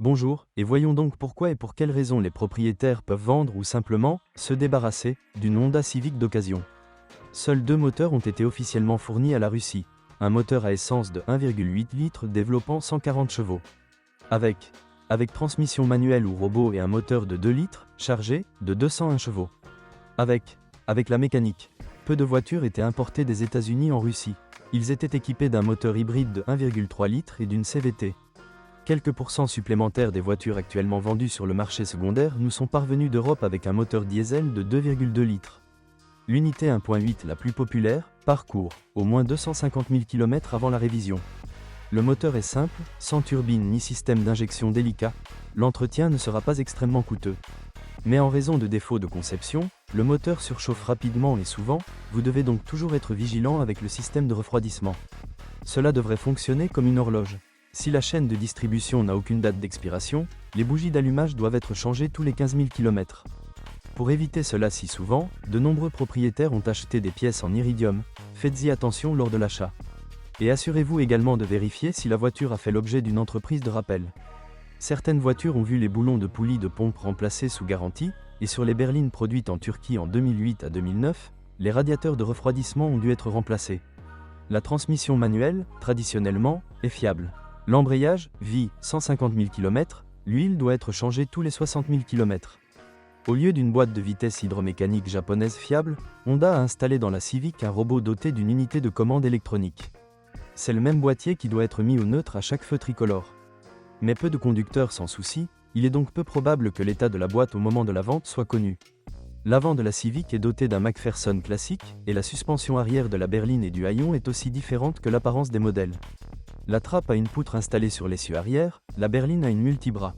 Bonjour, et voyons donc pourquoi et pour quelles raisons les propriétaires peuvent vendre ou simplement se débarrasser d'une Honda Civic d'occasion. Seuls deux moteurs ont été officiellement fournis à la Russie. Un moteur à essence de 1,8 litres développant 140 chevaux. Avec transmission manuelle ou robot et un moteur de 2 litres, chargé, de 201 chevaux. Avec la mécanique. Peu de voitures étaient importées des États-Unis en Russie. Ils étaient équipés d'un moteur hybride de 1,3 litres et d'une CVT. Quelques pourcents supplémentaires des voitures actuellement vendues sur le marché secondaire nous sont parvenus d'Europe avec un moteur diesel de 2,2 litres. L'unité 1.8 la plus populaire parcourt au moins 250 000 km avant la révision. Le moteur est simple, sans turbine ni système d'injection délicat, l'entretien ne sera pas extrêmement coûteux. Mais en raison de défauts de conception, le moteur surchauffe rapidement et souvent, vous devez donc toujours être vigilant avec le système de refroidissement. Cela devrait fonctionner comme une horloge. Si la chaîne de distribution n'a aucune date d'expiration, les bougies d'allumage doivent être changées tous les 15 000 km. Pour éviter cela si souvent, de nombreux propriétaires ont acheté des pièces en iridium, faites-y attention lors de l'achat. Et assurez-vous également de vérifier si la voiture a fait l'objet d'une entreprise de rappel. Certaines voitures ont vu les boulons de poulie de pompe remplacés sous garantie, et sur les berlines produites en Turquie en 2008 à 2009, les radiateurs de refroidissement ont dû être remplacés. La transmission manuelle, traditionnellement, est fiable. L'embrayage vit 150 000 km, l'huile doit être changée tous les 60 000 km. Au lieu d'une boîte de vitesse hydromécanique japonaise fiable, Honda a installé dans la Civic un robot doté d'une unité de commande électronique. C'est le même boîtier qui doit être mis au neutre à chaque feu tricolore. Mais peu de conducteurs s'en soucient, il est donc peu probable que l'état de la boîte au moment de la vente soit connu. L'avant de la Civic est doté d'un McPherson classique, et la suspension arrière de la berline et du haillon est aussi différente que l'apparence des modèles. La trappe a une poutre installée sur l'essieu arrière, la berline a une multibras.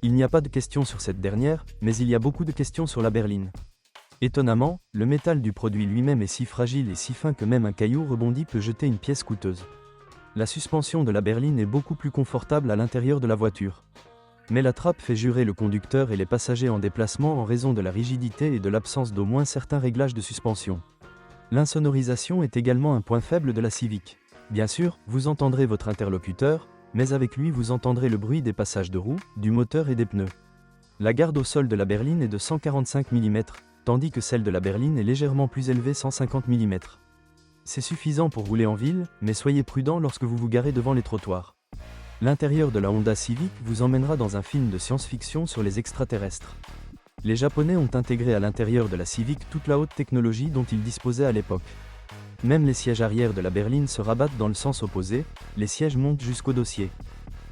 Il n'y a pas de questions sur cette dernière, mais il y a beaucoup de questions sur la berline. Étonnamment, le métal du produit lui-même est si fragile et si fin que même un caillou rebondi peut jeter une pièce coûteuse. La suspension de la berline est beaucoup plus confortable à l'intérieur de la voiture. Mais la trappe fait jurer le conducteur et les passagers en déplacement en raison de la rigidité et de l'absence d'au moins certains réglages de suspension. L'insonorisation est également un point faible de la Civic. Bien sûr, vous entendrez votre interlocuteur, mais avec lui vous entendrez le bruit des passages de roues, du moteur et des pneus. La garde au sol de la berline est de 145 mm, tandis que celle de la berline est légèrement plus élevée 150 mm. C'est suffisant pour rouler en ville, mais soyez prudent lorsque vous vous garez devant les trottoirs. L'intérieur de la Honda Civic vous emmènera dans un film de science-fiction sur les extraterrestres. Les Japonais ont intégré à l'intérieur de la Civic toute la haute technologie dont ils disposaient à l'époque. Même les sièges arrière de la berline se rabattent dans le sens opposé, les sièges montent jusqu'au dossier.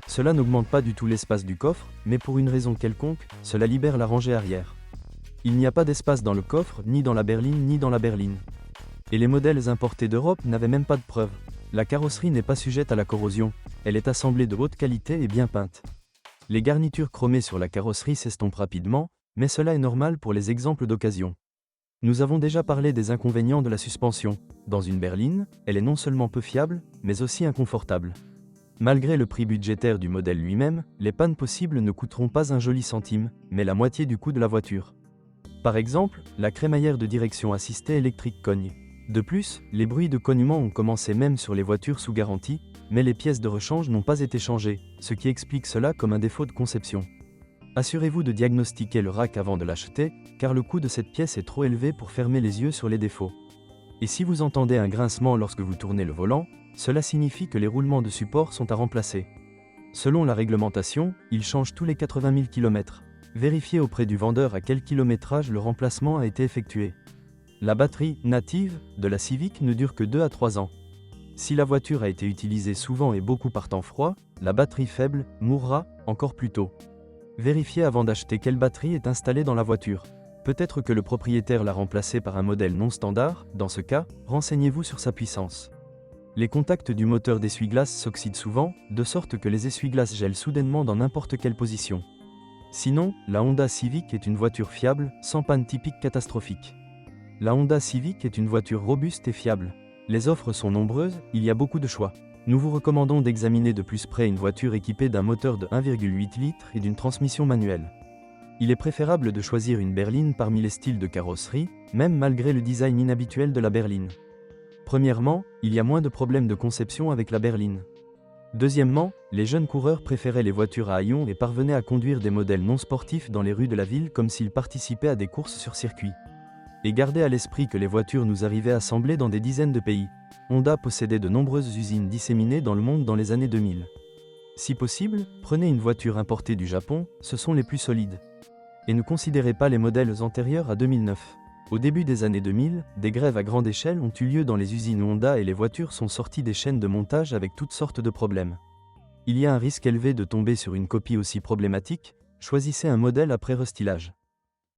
Cela n'augmente pas du tout l'espace du coffre, mais pour une raison quelconque, cela libère la rangée arrière. Il n'y a pas d'espace dans le coffre, ni dans la berline, ni dans la berline. Et les modèles importés d'Europe n'avaient même pas de preuve. La carrosserie n'est pas sujette à la corrosion, elle est assemblée de haute qualité et bien peinte. Les garnitures chromées sur la carrosserie s'estompent rapidement, mais cela est normal pour les exemples d'occasion. Nous avons déjà parlé des inconvénients de la suspension. Dans une berline, elle est non seulement peu fiable, mais aussi inconfortable. Malgré le prix budgétaire du modèle lui-même, les pannes possibles ne coûteront pas un joli centime, mais la moitié du coût de la voiture. Par exemple, la crémaillère de direction assistée électrique cogne. De plus, les bruits de cognement ont commencé même sur les voitures sous garantie, mais les pièces de rechange n'ont pas été changées, ce qui explique cela comme un défaut de conception. Assurez-vous de diagnostiquer le rack avant de l'acheter, car le coût de cette pièce est trop élevé pour fermer les yeux sur les défauts. Et si vous entendez un grincement lorsque vous tournez le volant, cela signifie que les roulements de support sont à remplacer. Selon la réglementation, ils changent tous les 80 000 km. Vérifiez auprès du vendeur à quel kilométrage le remplacement a été effectué. La batterie native de la Civic ne dure que 2 à 3 ans. Si la voiture a été utilisée souvent et beaucoup par temps froid, la batterie faible mourra encore plus tôt. Vérifiez avant d'acheter quelle batterie est installée dans la voiture. Peut-être que le propriétaire l'a remplacée par un modèle non standard, dans ce cas, renseignez-vous sur sa puissance. Les contacts du moteur d'essuie-glace s'oxydent souvent, de sorte que les essuie-glaces gèlent soudainement dans n'importe quelle position. Sinon, la Honda Civic est une voiture fiable, sans panne typique catastrophique. La Honda Civic est une voiture robuste et fiable. Les offres sont nombreuses, il y a beaucoup de choix. Nous vous recommandons d'examiner de plus près une voiture équipée d'un moteur de 1,8 litres et d'une transmission manuelle. Il est préférable de choisir une berline parmi les styles de carrosserie, même malgré le design inhabituel de la berline. Premièrement, il y a moins de problèmes de conception avec la berline. Deuxièmement, les jeunes coureurs préféraient les voitures à haillons et parvenaient à conduire des modèles non sportifs dans les rues de la ville comme s'ils participaient à des courses sur circuit. Et gardez à l'esprit que les voitures nous arrivaient assemblées dans des dizaines de pays. Honda possédait de nombreuses usines disséminées dans le monde dans les années 2000. Si possible, prenez une voiture importée du Japon, ce sont les plus solides. Et ne considérez pas les modèles antérieurs à 2009. Au début des années 2000, des grèves à grande échelle ont eu lieu dans les usines Honda et les voitures sont sorties des chaînes de montage avec toutes sortes de problèmes. Il y a un risque élevé de tomber sur une copie aussi problématique, choisissez un modèle après restylage.